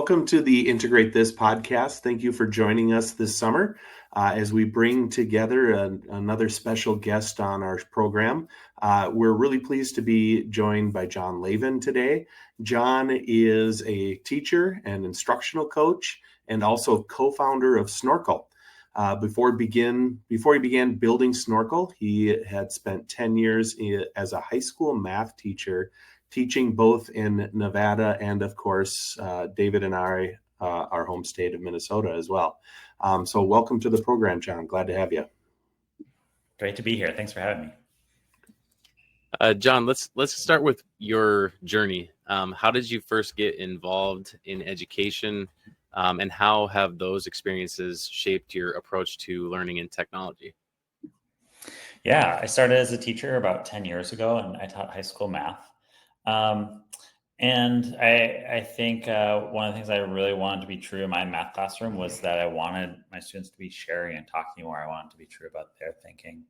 welcome to the Integrate This podcast. Thank you for joining us this summer as we bring together another special guest on our program. We're really pleased to be joined by Jon Laven today. Jon is a teacher and instructional coach and also co-founder of Snorkl. Before he began building Snorkl, he had spent 10 years as a high school math teacher, teaching both in Nevada and, of course, David and I, our home state of Minnesota as well. So welcome to the program, Jon. Glad to have you. Great to be here. Thanks for having me. Jon, let's start with your journey. How did you first get involved in education, and how have those experiences shaped your approach to learning and technology? Yeah, I started as a teacher about 10 years ago, and I taught high school math. And I think one of the things I really wanted to be true in my math classroom was that I wanted my students to be sharing and talking more. I wanted to be true about their thinking.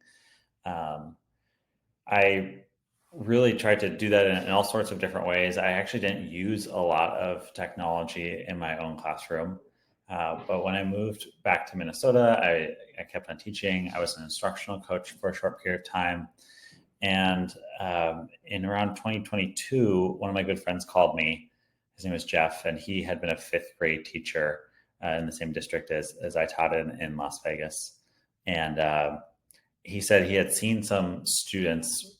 I really tried to do that in all sorts of different ways. I actually didn't use a lot of technology in my own classroom. But when I moved back to Minnesota, I kept on teaching. I was an instructional coach for a short period of time. And in around 2022, one of my good friends called me. His name was Jeff, and he had been a fifth grade teacher in the same district as I taught in Las Vegas. And he said he had seen some students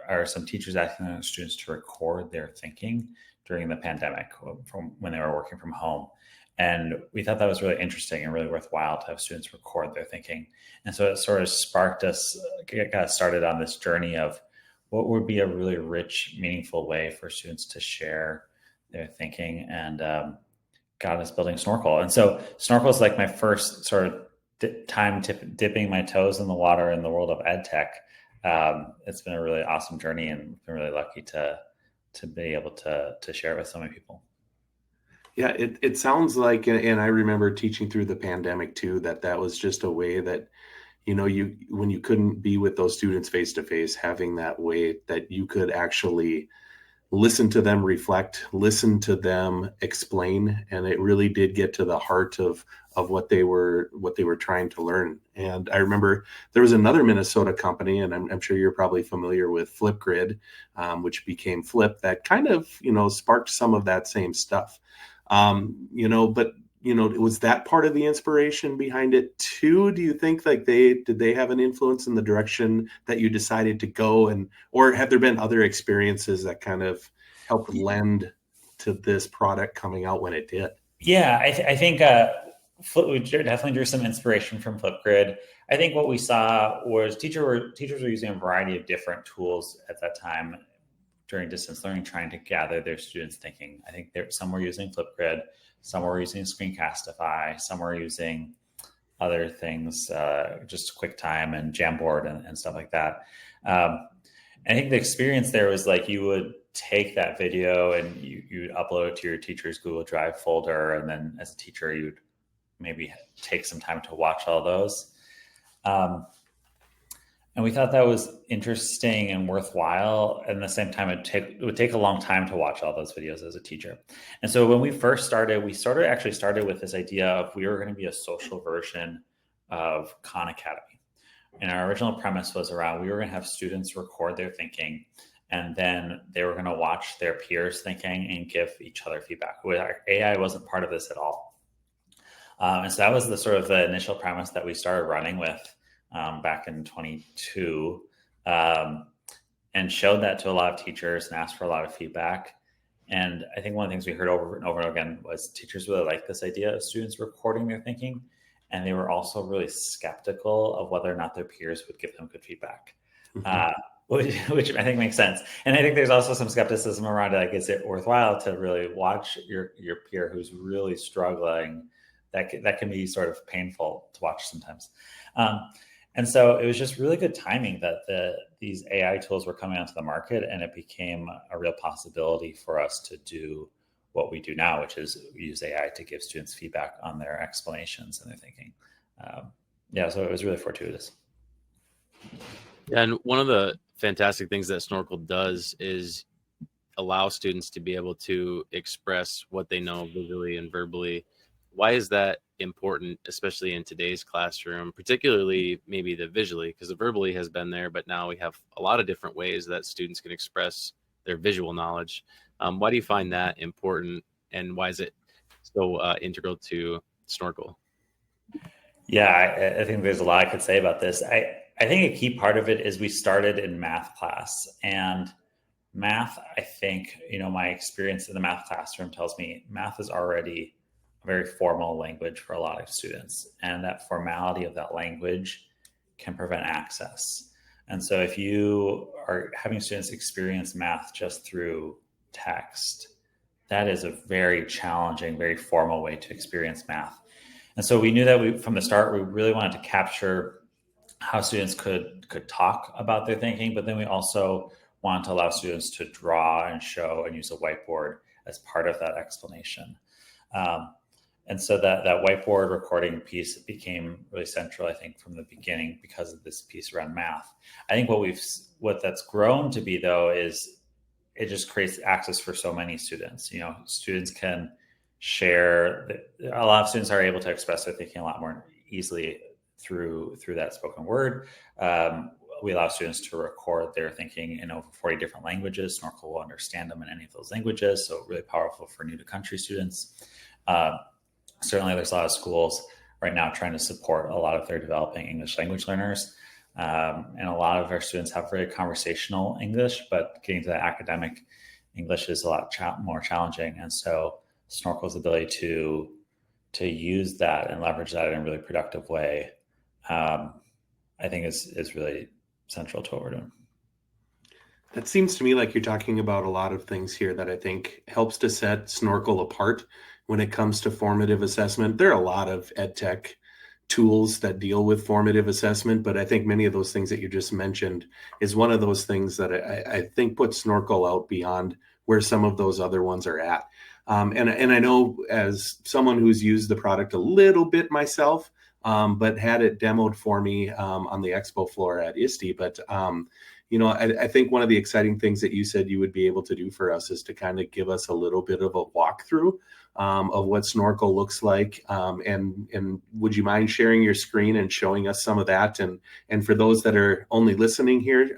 or some teachers asking their students to record their thinking during the pandemic from when they were working from home. And we thought that was really interesting and really worthwhile to have students record their thinking. And so it sort of sparked us, got started on this journey of what would be a really rich, meaningful way for students to share their thinking, and got us building Snorkl. And so Snorkl is like my first sort of time dipping my toes in the water in the world of EdTech. It's been a really awesome journey, and been really lucky to be able to share it with so many people. Yeah, it sounds like, and I remember teaching through the pandemic too, that was just a way that, when you couldn't be with those students face to face, having that way that you could actually listen to them reflect, listen to them explain, and it really did get to the heart of what they were trying to learn. And I remember there was another Minnesota company, and I'm sure you're probably familiar with Flipgrid, which became Flip, that kind of sparked some of that same stuff. Was that part of the inspiration behind it too? Do you think like did they have an influence in the direction that you decided to go, or have there been other experiences that kind of helped lend to this product coming out when it did? Yeah, I think we definitely drew some inspiration from Flipgrid. I think what we saw was teachers were using a variety of different tools at that time during distance learning, trying to gather their students' thinking. I think some were using Flipgrid, some were using Screencastify, some were using other things, just QuickTime and Jamboard and stuff like that. I think the experience there was like you would take that video and you'd upload it to your teacher's Google Drive folder, and then as a teacher, you'd maybe take some time to watch all those. And we thought that was interesting and worthwhile. And at the same time, it would take a long time to watch all those videos as a teacher. And so when we first started, we actually started with this idea of we were going to be a social version of Khan Academy. And our original premise was around we were going to have students record their thinking, and then they were going to watch their peers thinking and give each other feedback. AI wasn't part of this at all. And so that was the sort of the initial premise that we started running with back in 22, and showed that to a lot of teachers and asked for a lot of feedback. And I think one of the things we heard over and over again was teachers really liked this idea of students recording their thinking. And they were also really skeptical of whether or not their peers would give them good feedback, which I think makes sense. And I think there's also some skepticism around like, is it worthwhile to really watch your peer who's really struggling? That can be sort of painful to watch sometimes. And so it was just really good timing that these AI tools were coming onto the market, and it became a real possibility for us to do what we do now, which is use AI to give students feedback on their explanations and their thinking. So it was really fortuitous. Yeah, and one of the fantastic things that Snorkl does is allow students to be able to express what they know visually and verbally. Why is that important, especially in today's classroom, particularly maybe the visually, because the verbally has been there, but now we have a lot of different ways that students can express their visual knowledge. Why do you find that important, and why is it so integral to Snorkel? Yeah, I think there's a lot I could say about this. I think a key part of it is we started in math class, and math, I think, my experience in the math classroom tells me math is already a very formal language for a lot of students. And that formality of that language can prevent access. And so if you are having students experience math just through text, that is a very challenging, very formal way to experience math. And so we knew that from the start, we really wanted to capture how students could talk about their thinking, but then we also wanted to allow students to draw and show and use a whiteboard as part of that explanation. And so that whiteboard recording piece became really central, I think, from the beginning because of this piece around math. I think what that's grown to be, though, is it just creates access for so many students. Students can share. A lot of students are able to express their thinking a lot more easily through that spoken word. We allow students to record their thinking in over 40 different languages. Snorkel will understand them in any of those languages, so really powerful for new to country students. Certainly, there's a lot of schools right now trying to support a lot of their developing English language learners. And a lot of our students have very conversational English, but getting to the academic English is a lot more challenging. And so Snorkel's ability to use that and leverage that in a really productive way, I think is really central to what we're doing. That seems to me like you're talking about a lot of things here that I think helps to set Snorkel apart when it comes to formative assessment. There are a lot of EdTech tools that deal with formative assessment, but I think many of those things that you just mentioned is one of those things that I think puts Snorkel out beyond where some of those other ones are at. And I know, as someone who's used the product a little bit myself, but had it demoed for me on the expo floor at ISTE. But I think one of the exciting things that you said you would be able to do for us is to kind of give us a little bit of a walkthrough of what Snorkel looks like. And would you mind sharing your screen and showing us some of that? And for those that are only listening here,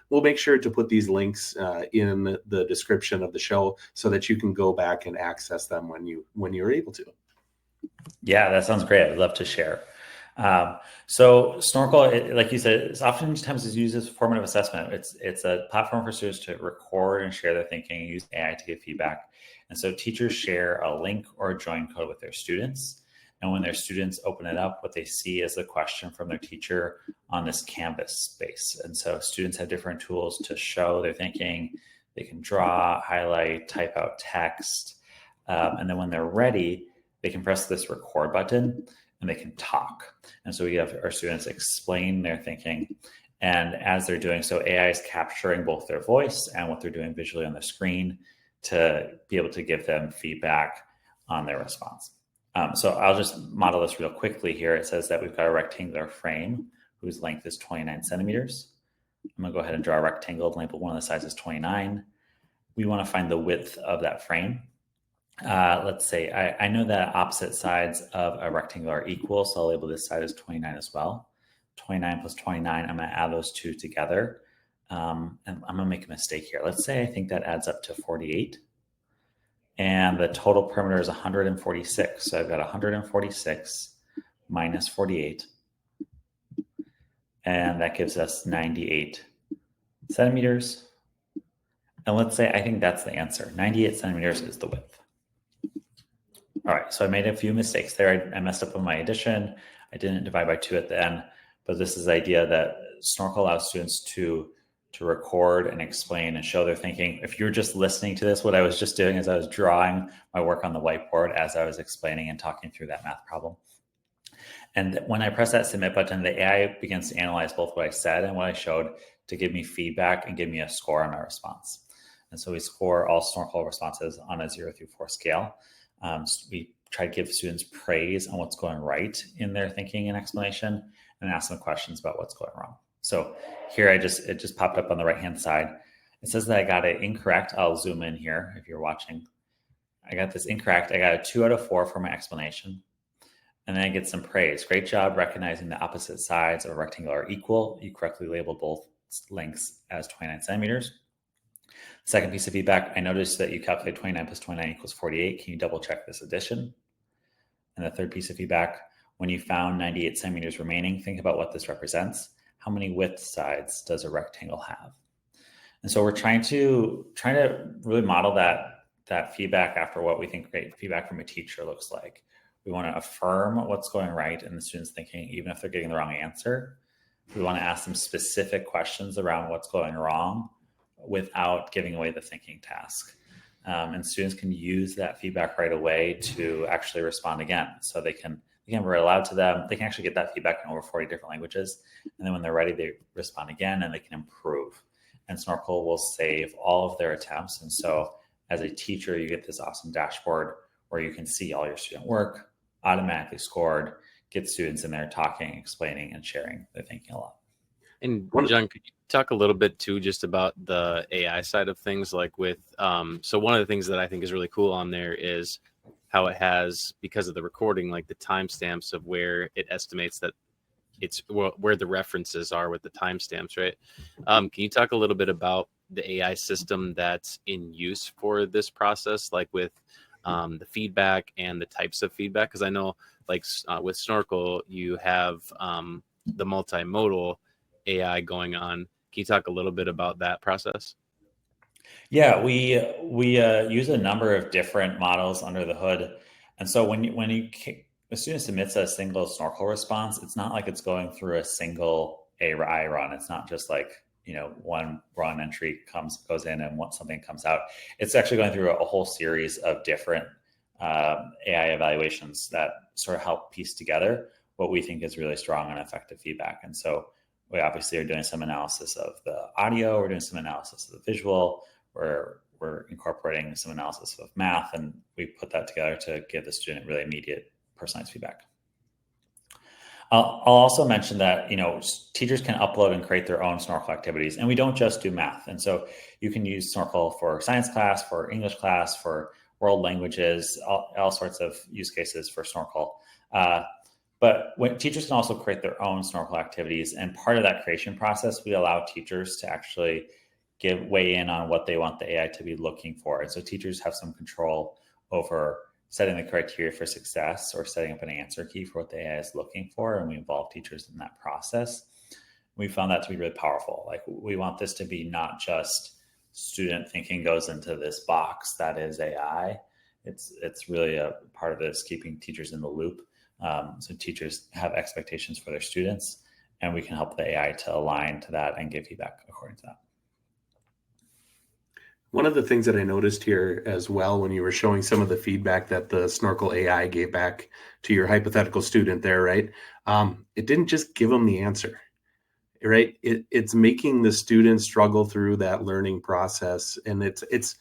we'll make sure to put these links in the description of the show so that you can go back and access them when you're able to. Yeah, that sounds great. I'd love to share. So Snorkel, like you said, is oftentimes is used as a formative assessment. It's a platform for students to record and share their thinking and use AI to give feedback. And so teachers share a link or a join code with their students. And when their students open it up, what they see is a question from their teacher on this Canvas space. And so students have different tools to show their thinking. They can draw, highlight, type out text. And then when they're ready, they can press this record button and they can talk. And so we have our students explain their thinking. And as they're doing so, AI is capturing both their voice and what they're doing visually on the screen to be able to give them feedback on their response. So I'll just model this real quickly here. It says that we've got a rectangular frame whose length is 29 centimeters. I'm gonna go ahead and draw a rectangle and label one of the sides as 29. We wanna find the width of that frame. Let's say I know that opposite sides of a rectangle are equal, so I'll label this side as 29 as well. 29 plus 29, I'm gonna add those two together. And I'm gonna make a mistake here. Let's say I think that adds up to 48. And the total perimeter is 146. So I've got 146 minus 48. And that gives us 98 centimeters. And let's say I think that's the answer. 98 centimeters is the width. All right, so I made a few mistakes there. I messed up on my addition. I didn't divide by 2 at the end, but this is the idea that Snorkel allows students to record and explain and show their thinking. If you're just listening to this, what I was just doing is I was drawing my work on the whiteboard as I was explaining and talking through that math problem. And when I press that submit button, the AI begins to analyze both what I said and what I showed to give me feedback and give me a score on my response. And so we score all Snorkel responses on a 0 through 4 scale. We try to give students praise on what's going right in their thinking and explanation and ask them questions about what's going wrong. So here it just popped up on the right-hand side. It says that I got it incorrect. I'll zoom in here if you're watching. I got this incorrect. I got a 2 out of 4 for my explanation. And then I get some praise. Great job recognizing the opposite sides of a rectangle are equal. You correctly labeled both lengths as 29 centimeters. Second piece of feedback, I noticed that you calculate 29 plus 29 equals 48. Can you double check this addition? And the third piece of feedback, when you found 98 centimeters remaining, think about what this represents. How many width sides does a rectangle have? And so we're trying to really model that feedback after what we think great feedback from a teacher looks like. We want to affirm what's going right in the students' thinking, even if they're getting the wrong answer. We want to ask them specific questions around what's going wrong without giving away the thinking task. And students can use that feedback right away to actually respond again. So they can read aloud to them. They can actually get that feedback in over 40 different languages. And then when they're ready, they respond again and they can improve. And Snorkel will save all of their attempts. And so as a teacher, you get this awesome dashboard where you can see all your student work automatically scored, get students in there talking, explaining, and sharing their thinking a lot. And John, could you talk a little bit too, just about the AI side of things? Like with, so one of the things that I think is really cool on there is how it has, because of the recording, like the timestamps of where it estimates that it's where the references are with the timestamps, right? Can you talk a little bit about the AI system that's in use for this process, like with the feedback and the types of feedback? Because I know, like with Snorkel, you have the multimodal AI going on. Can you talk a little bit about that process? Yeah, we use a number of different models under the hood, and so when a student submits a single Snorkel response, it's not like it's going through a single AI run. It's not just like, one run entry goes in and something comes out. It's actually going through a whole series of different AI evaluations that sort of help piece together what we think is really strong and effective feedback. And so we obviously are doing some analysis of the audio. We're doing some analysis of the visual. We're incorporating some analysis of math, and we put that together to give the student really immediate personalized feedback. I'll also mention that, teachers can upload and create their own Snorkel activities, and we don't just do math. And so you can use Snorkel for science class, for English class, for world languages, all sorts of use cases for Snorkel. But when teachers can also create their own Snorkel activities, and part of that creation process, we allow teachers to actually weigh in on what they want the AI to be looking for. And so teachers have some control over setting the criteria for success or setting up an answer key for what the AI is looking for. And we involve teachers in that process. We found that to be really powerful. Like, we want this to be not just student thinking goes into this box that is AI. It's really a part of this keeping teachers in the loop. So teachers have expectations for their students, and we can help the AI to align to that and give feedback according to that. One of the things that I noticed here as well, when you were showing some of the feedback that the Snorkel AI gave back to your hypothetical student there, right? It didn't just give them the answer, right? It's making the student struggle through that learning process, and it's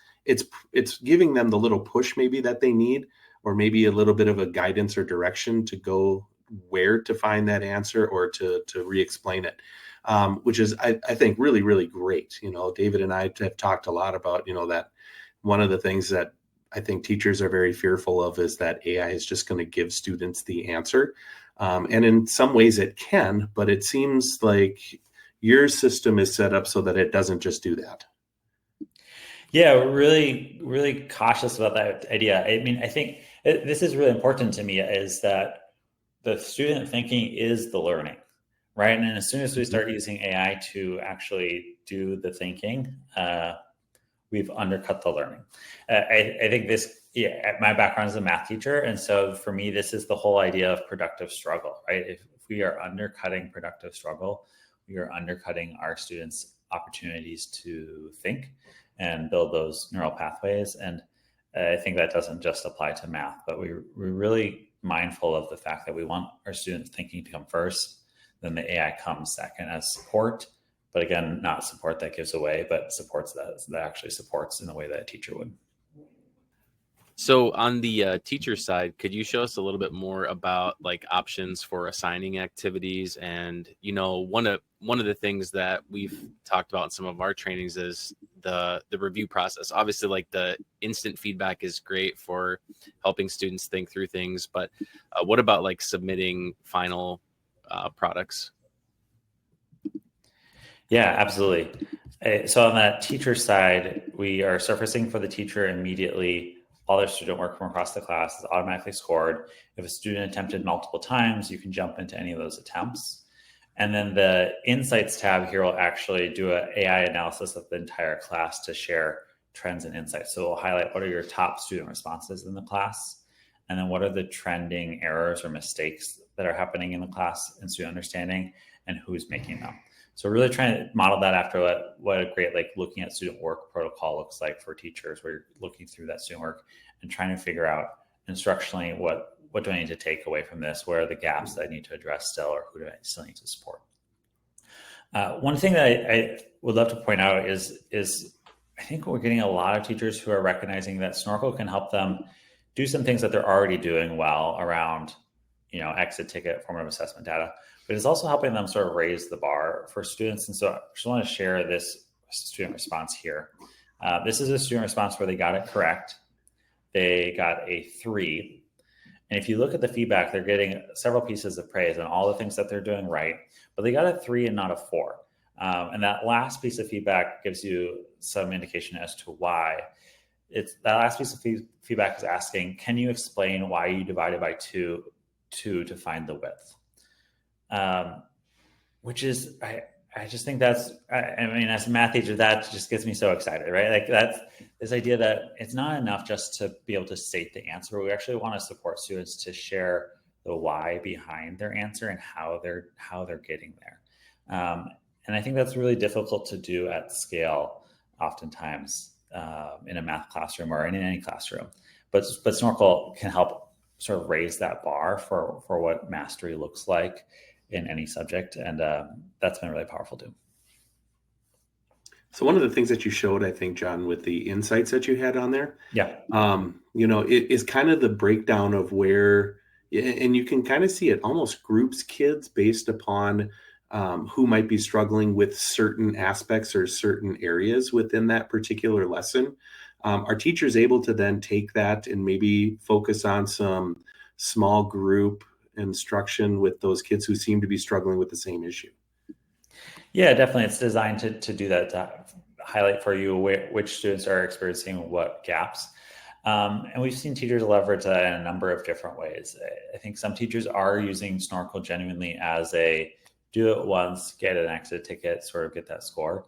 giving them the little push maybe that they need, or maybe a little bit of a guidance or direction to go where to find that answer or to re-explain it. Which is, I think, really, really great. David and I have talked a lot about, that one of the things that I think teachers are very fearful of is that AI is just going to give students the answer. And in some ways it can, but it seems like your system is set up so that it doesn't just do that. Yeah, we're really, really cautious about that idea. I mean, I think this is really important to me, is that the student thinking is the learning. Right. And as soon as we start using AI to actually do the thinking, we've undercut the learning. I think my background is a math teacher. And so for me, this is the whole idea of productive struggle, right? If we are undercutting productive struggle, we are undercutting our students' opportunities to think and build those neural pathways. And I think that doesn't just apply to math, but we're really mindful of the fact that we want our students' thinking to come first. Then the AI comes second as support, but again, not support that gives away, but supports that actually supports in the way that a teacher would. So on the teacher side, could you show us a little bit more about like options for assigning activities? And one of the things that we've talked about in some of our trainings is the review process? Obviously, like the instant feedback is great for helping students think through things, but what about like submitting final products? Yeah, absolutely. So on that teacher side, we are surfacing for the teacher immediately all their student work from across the class is automatically scored. If a student attempted multiple times, you can jump into any of those attempts. And then the Insights tab here will actually do an AI analysis of the entire class to share trends and insights. So it will highlight what are your top student responses in the class, and then what are the trending errors or mistakes that are happening in the class in student understanding, and who's making them. So really trying to model that after what a great like looking at student work protocol looks like for teachers, where you're looking through that student work and trying to figure out instructionally what do I need to take away from this? Where are the gaps that I need to address still, or who do I still need to support? One thing that I would love to point out is I think we're getting a lot of teachers who are recognizing that Snorkel can help them do some things that they're already doing well around, exit ticket, formative assessment data, but it's also helping them sort of raise the bar for students. And so I just want to share this student response here. This is a student response where they got it correct. They got a 3. And if you look at the feedback, they're getting several pieces of praise on all the things that they're doing right, but they got a 3 and not a 4. And that last piece of feedback gives you some indication as to why. That last piece of feedback is asking, can you explain why you divided by 2 to find the width? Which is, I just think that's, I mean, as a math teacher, that just gets me so excited, right? Like that's this idea that it's not enough just to be able to state the answer. We actually want to support students to share the why behind their answer and how they're getting there. And I think that's really difficult to do at scale, oftentimes in a math classroom or in any classroom. But Snorkel can help sort of raise that bar for what mastery looks like in any subject. And that's been really powerful too. So one of the things that you showed, I think, John, with the insights that you had on there, yeah, it is kind of the breakdown of where, and you can kind of see it almost groups kids based upon who might be struggling with certain aspects or certain areas within that particular lesson. Are teachers able to then take that and maybe focus on some small group instruction with those kids who seem to be struggling with the same issue? Yeah, definitely. It's designed to do that, to highlight for you which students are experiencing what gaps. And we've seen teachers leverage that in a number of different ways. I think some teachers are using Snorkel genuinely as a do it once, get an exit ticket, sort of get that score.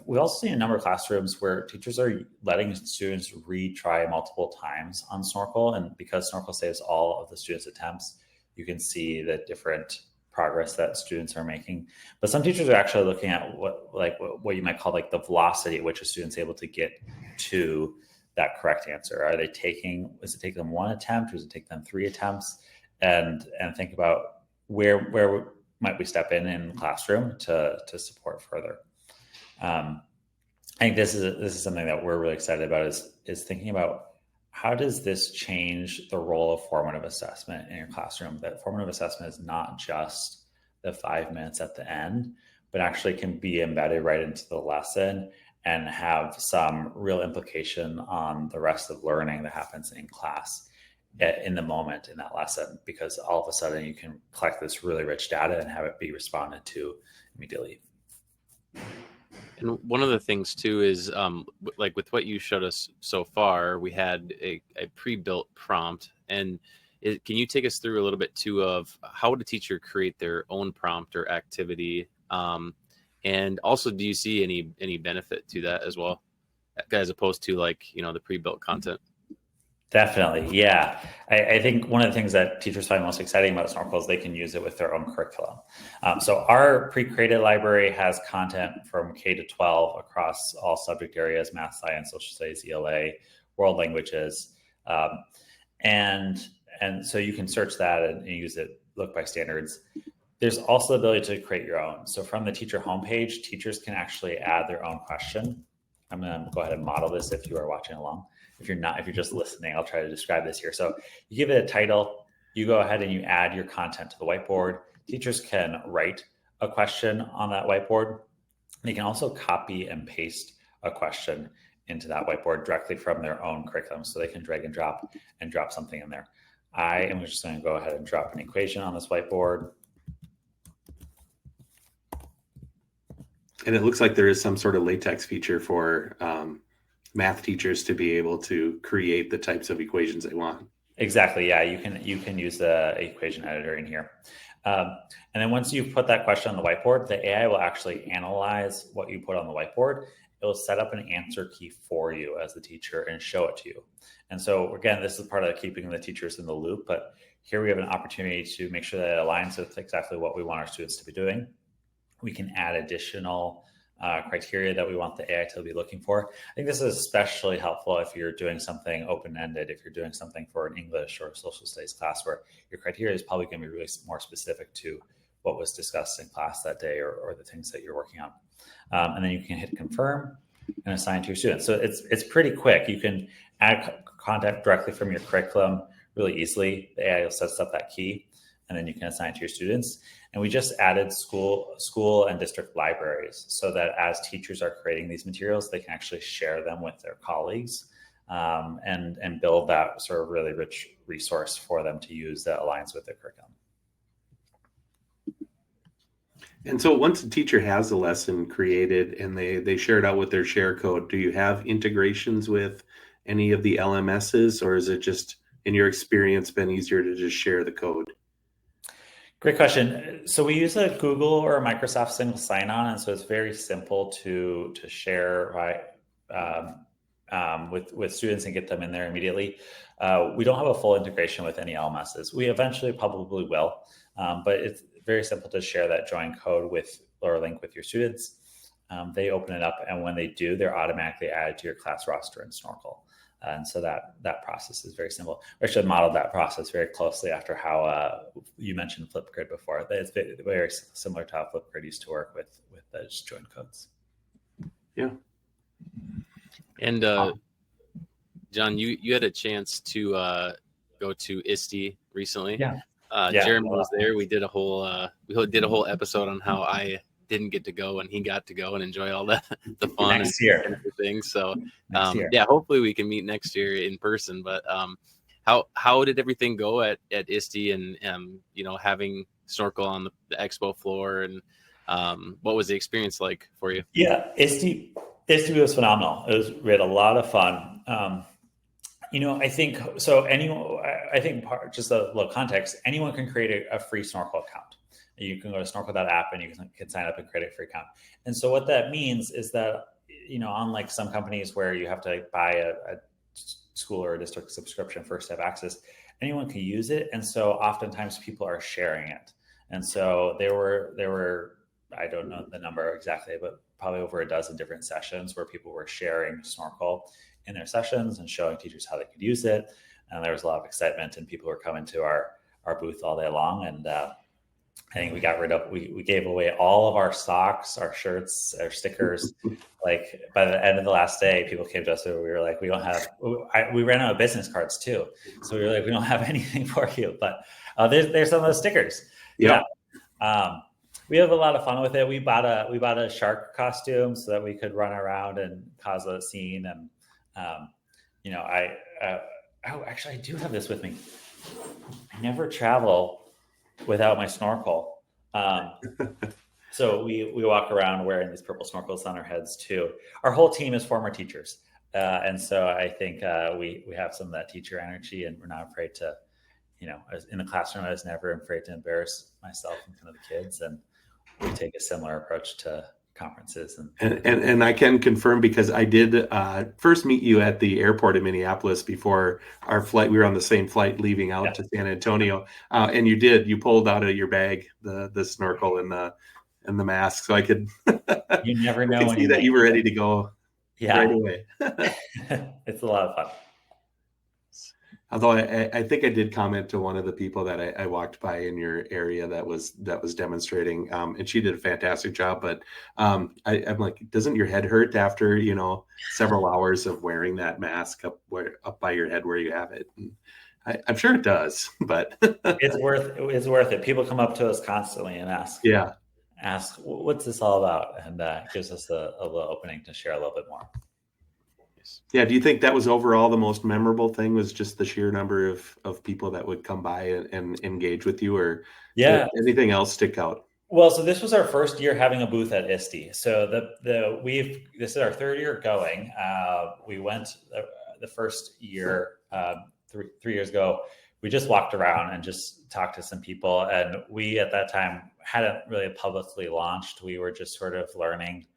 We've also seen a number of classrooms where teachers are letting students retry multiple times on Snorkel. And because Snorkel saves all of the students' attempts, you can see the different progress that students are making. But some teachers are actually looking at what you might call like the velocity at which a student's able to get to that correct answer. Is it taking them 1 attempt? Does it take them 3 attempts? And think about where might we step in the classroom to support further. I think this is something that we're really excited about is thinking about how does this change the role of formative assessment in your classroom? That formative assessment is not just the 5 minutes at the end, but actually can be embedded right into the lesson and have some real implication on the rest of learning that happens in class in the moment in that lesson, because all of a sudden you can collect this really rich data and have it be responded to immediately. And one of the things too is like with what you showed us so far, we had a pre-built prompt. And can you take us through a little bit too of how would a teacher create their own prompt or activity? And also, do you see any benefit to that as well, as opposed to like, the pre-built content? Definitely. Yeah. I think one of the things that teachers find most exciting about Snorkel is they can use it with their own curriculum. So our pre-created library has content from K to 12 across all subject areas: math, science, social studies, ELA, world languages. And so you can search that and use it, look by standards. There's also the ability to create your own. So from the teacher homepage, teachers can actually add their own question. I'm going to go ahead and model this if you are watching along. If you're just listening, I'll try to describe this here. So you give it a title, you go ahead and you add your content to the whiteboard. Teachers can write a question on that whiteboard. They can also copy and paste a question into that whiteboard directly from their own curriculum. So they can drag and drop something in there. I am just going to go ahead and drop an equation on this whiteboard. And it looks like there is some sort of latex feature for math teachers to be able to create the types of equations they want. Exactly. Yeah, you can use the equation editor in here. And then once you've put that question on the whiteboard, the AI will actually analyze what you put on the whiteboard. It will set up an answer key for you as the teacher and show it to you. And so again, this is part of keeping the teachers in the loop, but here we have an opportunity to make sure that it aligns with exactly what we want our students to be doing. We can add additional criteria that we want the AI to be looking for. I think this is especially helpful if you're doing something open-ended, if you're doing something for an English or social studies class where your criteria is probably going to be really more specific to what was discussed in class that day or the things that you're working on. And then you can hit confirm and assign to your students. So it's pretty quick. You can add content directly from your curriculum really easily. The AI sets up that key, and then you can assign it to your students. And we just added school and district libraries so that as teachers are creating these materials, they can actually share them with their colleagues and build that sort of really rich resource for them to use that aligns with their curriculum. And so once a teacher has a lesson created and they share it out with their share code, do you have integrations with any of the LMSs, or is it just, in your experience, been easier to just share the code? Great question. So we use a Google or a Microsoft single sign-on, and so it's very simple to share with students and get them in there immediately. We don't have a full integration with any LMSs. We eventually probably will, but it's very simple to share that join code or link with your students. They open it up, and when they do, they're automatically added to your class roster in Snorkel. And so that process is very simple. We should model that process very closely after how you mentioned Flipgrid before. It's very similar to how Flipgrid used to work with those join codes. Yeah. And John, you had a chance to go to ISTE recently. Yeah. Jeremy was there. We did a whole episode on how I didn't get to go and he got to go and enjoy all the fun next year and everything. So year. yeah, hopefully we can meet next year in person. But how did everything go at ISTE and having Snorkel on the expo floor, and what was the experience like for you? Yeah, ISTE was phenomenal. We had a lot of fun. I think so. Just a little context, anyone can create a free Snorkel account. You can go to snorkel.app and you can sign up and create a free account. And so what that means is that, unlike some companies where you have to buy a school or a district subscription first to have access, anyone can use it. And so oftentimes people are sharing it. And so there were, I don't know the number exactly, but probably over a dozen different sessions where people were sharing Snorkel in their sessions and showing teachers how they could use it. And there was a lot of excitement, and people were coming to our booth all day long. And I think we gave away all of our socks, our shirts, our stickers. Like by the end of the last day, people came to us and we were like, we ran out of business cards too. So we were like, we don't have anything for you, but there's some of those stickers. Yeah. We have a lot of fun with it. We bought a shark costume so that we could run around and cause a scene. And, actually I do have this with me. I never travel without my snorkel. So we walk around wearing these purple snorkels on our heads too. Our whole team is former teachers. And so I think we have some of that teacher energy, and we're not afraid to, in the classroom, I was never afraid to embarrass myself in front of the kids. And we take a similar approach to conferences. And I can confirm, because I did first meet you at the airport in Minneapolis before our flight. We were on the same flight leaving out to San Antonio, and you pulled out of your bag the snorkel and the mask, so I could. You never know when see that you were ready to go. Yeah, right away. It's a lot of fun. Although I think I did comment to one of the people that I walked by in your area that was demonstrating, and she did a fantastic job. But I'm like, doesn't your head hurt after several hours of wearing that mask up by your head where you have it? And I'm sure it does, but it's worth it. People come up to us constantly and ask. Yeah. ask, what's this all about? And gives us a little opening to share a little bit more. Yeah. Do you think that was overall the most memorable thing, was just the sheer number of people that would come by and engage with you, or Yeah. anything else stick out? Well, so this was our first year having a booth at ISTE. So this is our third year going. We went the first year 3 years ago. We just walked around and just talked to some people, and we at that time hadn't really publicly launched. We were just sort of learning.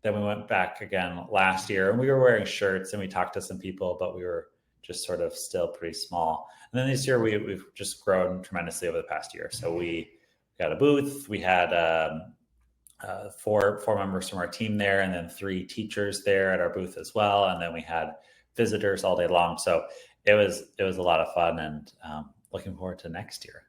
Then we went back again last year, and we were wearing shirts, and we talked to some people, but we were just sort of still pretty small. And then this year we've just grown tremendously over the past year. So we got a booth. We had four members from our team there, and then 3 teachers there at our booth as well. And then we had visitors all day long. So it was a lot of fun, and looking forward to next year.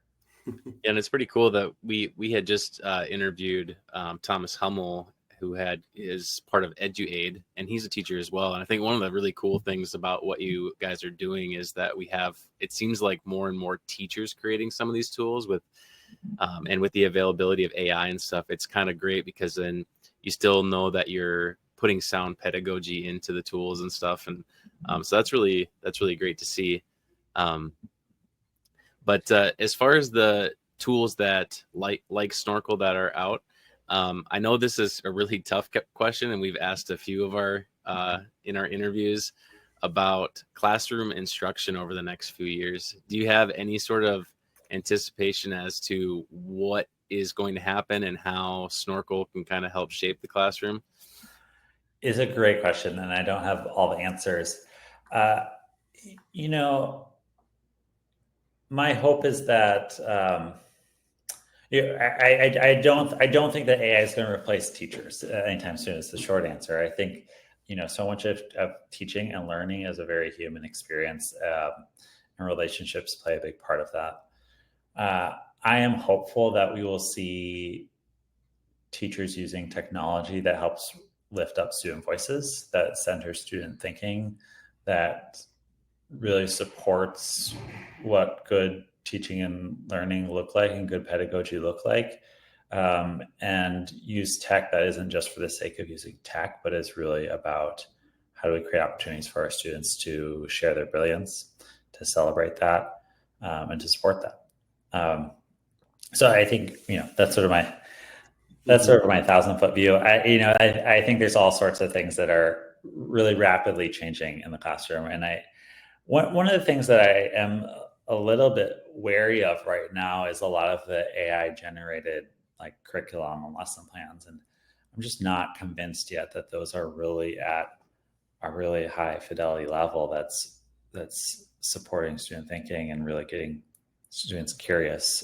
And it's pretty cool that we had just interviewed Thomas Hummel, who is part of EduAid, and he's a teacher as well. And I think one of the really cool things about what you guys are doing is that it seems like more and more teachers creating some of these tools and with the availability of AI and stuff. It's kind of great because then you still know that you're putting sound pedagogy into the tools and stuff. And so that's really great to see. But as far as the tools that like Snorkel that are out, I know this is a really tough question, and we've asked a few of our in our interviews about classroom instruction over the next few years. Do you have any sort of anticipation as to what is going to happen and how Snorkel can kind of help shape the classroom? It's a great question, and I don't have all the answers. My hope is that I don't think that AI is going to replace teachers anytime soon. Is the short answer. I think so much of teaching and learning is a very human experience, and relationships play a big part of that. I am hopeful that we will see teachers using technology that helps lift up student voices, that centers student thinking, that really supports what good teaching and learning look like and good pedagogy look like, and use tech that isn't just for the sake of using tech, but is really about how do we create opportunities for our students to share their brilliance, to celebrate that, and to support that. So I think that's sort of my 1,000-foot view. I think there's all sorts of things that are really rapidly changing in the classroom, and one of the things that I am a little bit wary of right now is a lot of the AI generated curriculum and lesson plans, and I'm just not convinced yet that those are really at a really high fidelity level that's supporting student thinking and really getting students curious.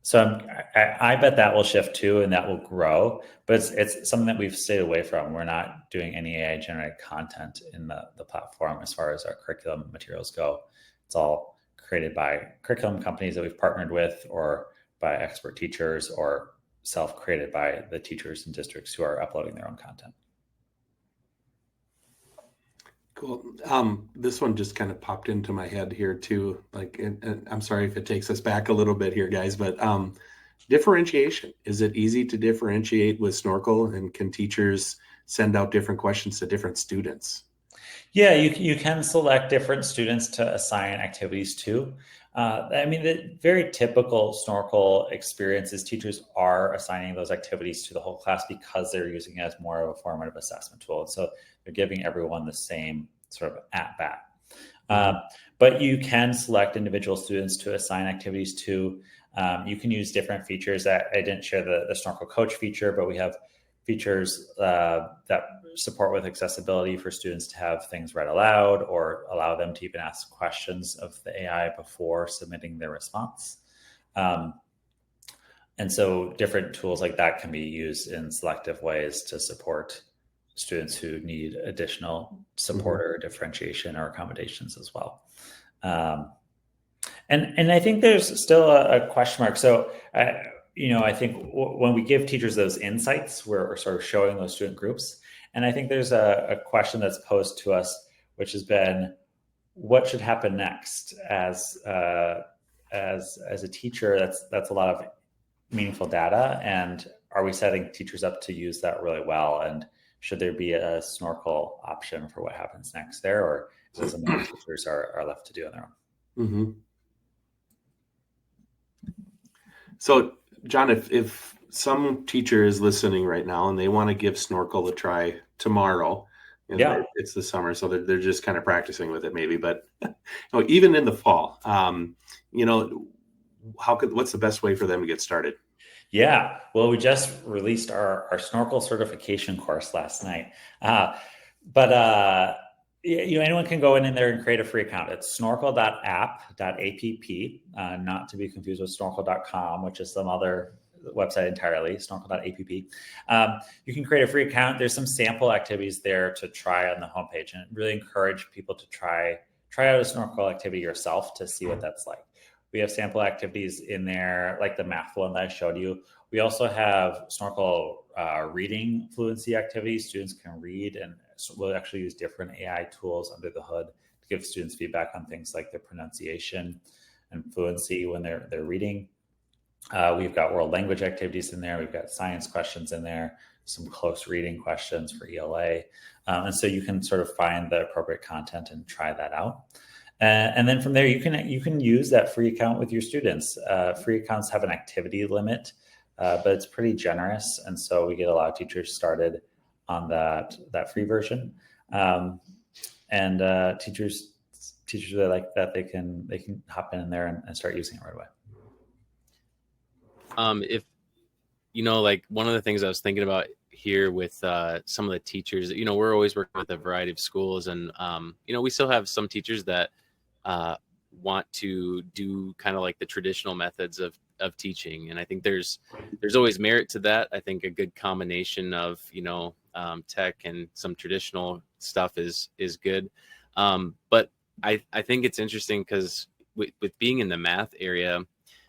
So I bet that will shift too, and that will grow, but it's something that we've stayed away from. We're not doing any AI generated content in the platform as far as our curriculum materials go. It's all created by curriculum companies that we've partnered with, or by expert teachers, or self-created by the teachers and districts who are uploading their own content. Cool. This one just kind of popped into my head here too. And I'm sorry if it takes us back a little bit here, guys, but differentiation. Is it easy to differentiate with Snorkel, and can teachers send out different questions to different students? Yeah, you can select different students to assign activities to. The very typical Snorkel experience is teachers are assigning those activities to the whole class because they're using it as more of a formative assessment tool. So they're giving everyone the same sort of at-bat. But you can select individual students to assign activities to. You can use different features. I didn't share the Snorkel Coach feature, but we have features that support with accessibility for students to have things read aloud, or allow them to even ask questions of the AI before submitting their response. And so different tools like that can be used in selective ways to support students who need additional support or differentiation or accommodations as well. And I think there's still a question mark. So, I think when we give teachers those insights, we're sort of showing those student groups. And I think there's a question that's posed to us, which has been, what should happen next? As a teacher, that's a lot of meaningful data, and are we setting teachers up to use that really well? And should there be a Snorkel option for what happens next there, or is it something that teachers are left to do on their own? Mm-hmm. So, John, if some teacher is listening right now and they want to give Snorkel a try tomorrow, and Yeah. it's the summer, so they're just kind of practicing with it maybe, but even in the fall, what's the best way for them to get started? Yeah, well, we just released our Snorkel certification course last night. But anyone can go in there and create a free account. It's snorkel.app, not to be confused with snorkel.com, which is some other website entirely, snorkel.app. You can create a free account. There's some sample activities there to try on the homepage, and really encourage people to try out a Snorkel activity yourself to see what that's like. We have sample activities in there, like the math one that I showed you. We also have Snorkel reading fluency activities. Students can read, and we'll actually use different AI tools under the hood to give students feedback on things like their pronunciation and fluency when they're reading. We've got world language activities in there. We've got science questions in there, some close reading questions for ELA. And so you can sort of find the appropriate content and try that out. And then from there, you can use that free account with your students. Free accounts have an activity limit, but it's pretty generous. And so we get a lot of teachers started on that free version. And teachers really like that. They can hop in there and start using it right away. If like one of the things I was thinking about here with some of the teachers, we're always working with a variety of schools, and we still have some teachers that want to do kind of like the traditional methods of teaching, and I think there's always merit to that. I think a good combination of tech and some traditional stuff is good, but I think it's interesting because with being in the math area,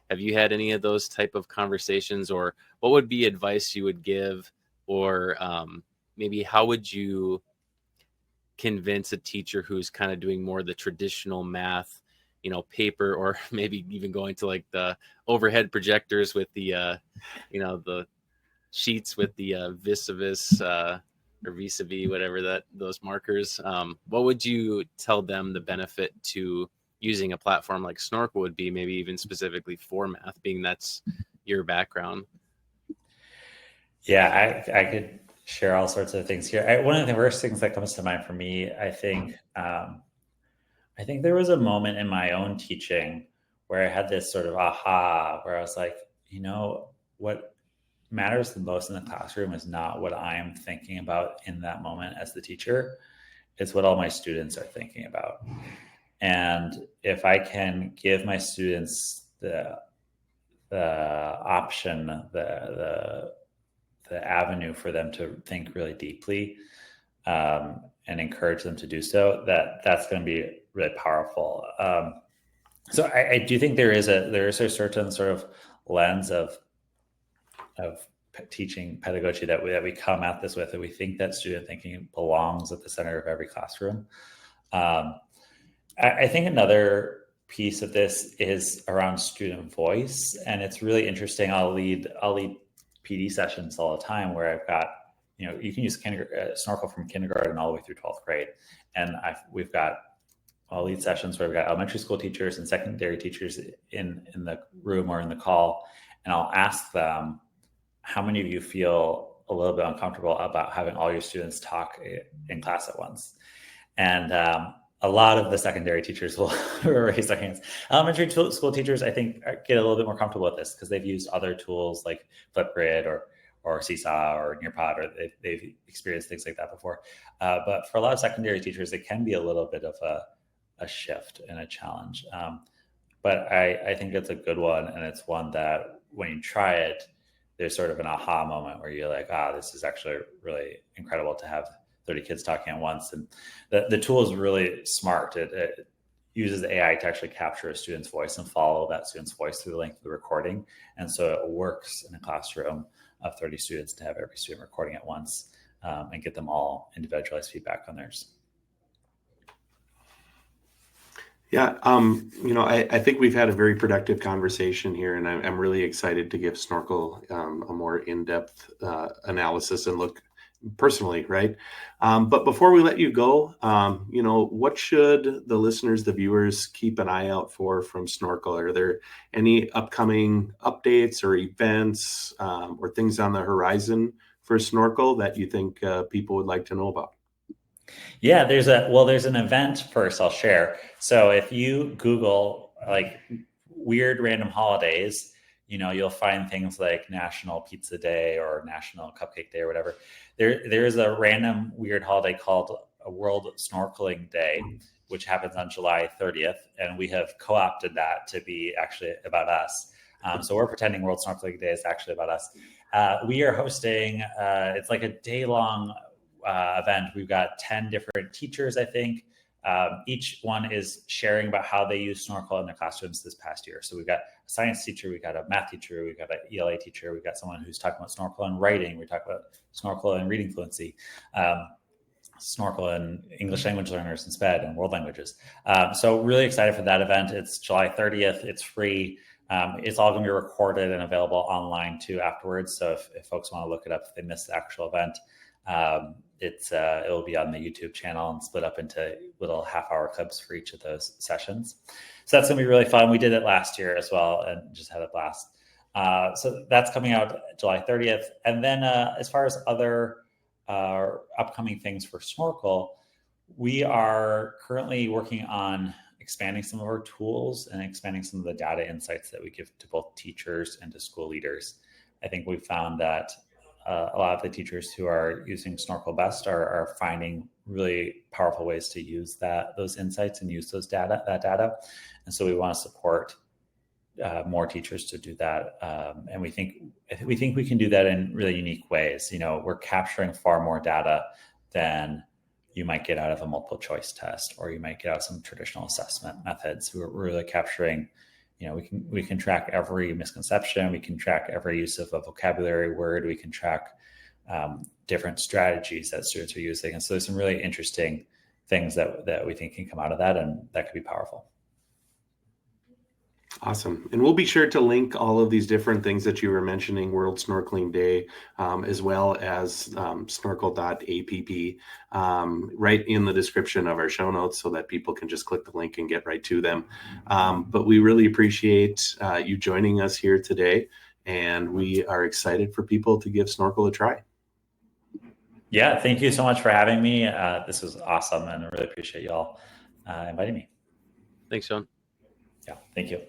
have you had any of those type of conversations, or what would be advice you would give, or maybe how would you convince a teacher who's kind of doing more of the traditional math, paper, or maybe even going to like the overhead projectors with the the sheets with the vis-a-vis or vis-a-vis, whatever those markers, what would you tell them the benefit to using a platform like Snorkel would be, maybe even specifically for math, being that's your background? Yeah, I could share all sorts of things here. One of the first things that comes to mind for me, I think there was a moment in my own teaching where I had this sort of aha, where I was like, what matters the most in the classroom is not what I am thinking about in that moment as the teacher. It's what all my students are thinking about. And if I can give my students the option, the avenue for them to think really deeply, and encourage them to do so, that's going to be really powerful. So I do think there is a certain sort of lens of teaching pedagogy that we come at this with, that we think that student thinking belongs at the center of every classroom. I think another piece of this is around student voice, and it's really interesting. I'll lead PD sessions all the time where I've got, you can use Snorkel from kindergarten all the way through 12th grade, and I'll lead sessions where we've got elementary school teachers and secondary teachers in the room or in the call, and I'll ask them, how many of you feel a little bit uncomfortable about having all your students talk in class at once? And a lot of the secondary teachers will raise their hands. Elementary school teachers, I think, get a little bit more comfortable with this because they've used other tools like Flipgrid or Seesaw or Nearpod, or they've experienced things like that before. But for a lot of secondary teachers, it can be a little bit of a shift and a challenge. But I think it's a good one, and it's one that when you try it, there's sort of an aha moment where you're like, this is actually really incredible to have 30 kids talking at once. And the tool is really smart. It uses the AI to actually capture a student's voice and follow that student's voice through the length of the recording. And so it works in a classroom of 30 students to have every student recording at once, and get them all individualized feedback on theirs. Yeah, I think we've had a very productive conversation here, and I'm really excited to give Snorkel a more in-depth analysis and look personally, right? But before we let you go, what should the listeners, the viewers, keep an eye out for from Snorkel? Are there any upcoming updates or events or things on the horizon for Snorkel that you think people would like to know about? Yeah, there's an event first I'll share. So if you Google like weird random holidays, you'll find things like National Pizza Day or National Cupcake Day or whatever. There's a random weird holiday called a World Snorkeling Day, which happens on July 30th. And we have co-opted that to be actually about us. So we're pretending World Snorkeling Day is actually about us. We are hosting, it's like a day-long event. We've got 10 different teachers, I think. Each one is sharing about how they use Snorkel in their classrooms this past year. So we've got a science teacher, we've got a math teacher, we've got an ELA teacher, we've got someone who's talking about Snorkel and writing, we talk about Snorkel and reading fluency, Snorkel and English language learners and SPED and world languages. So really excited for that event. It's July 30th. It's free. It's all going to be recorded and available online too afterwards. So if folks want to look it up, if they missed the actual event, it'll be on the YouTube channel and split up into little half-hour clips for each of those sessions. So that's gonna be really fun. We did it last year as well and just had a blast. So that's coming out July 30th. And then as far as other upcoming things for Snorkel, we are currently working on expanding some of our tools and expanding some of the data insights that we give to both teachers and to school leaders. I think we've found that a lot of the teachers who are using Snorkel best are finding really powerful ways to use those insights and use that data. And so we want to support more teachers to do that. And we think we can do that in really unique ways. We're capturing far more data than you might get out of a multiple choice test, or you might get out of some traditional assessment methods. We're really capturing, we can track every misconception. We can track every use of a vocabulary word. We can track different strategies that students are using. And so there's some really interesting things that we think can come out of that, and that could be powerful. Awesome. And we'll be sure to link all of these different things that you were mentioning, World Snorkeling Day, as well as snorkel.app, right in the description of our show notes so that people can just click the link and get right to them. But we really appreciate you joining us here today, and we are excited for people to give Snorkel a try. Yeah, thank you so much for having me. This was awesome, and I really appreciate y'all inviting me. Thanks, Jon. Yeah, thank you.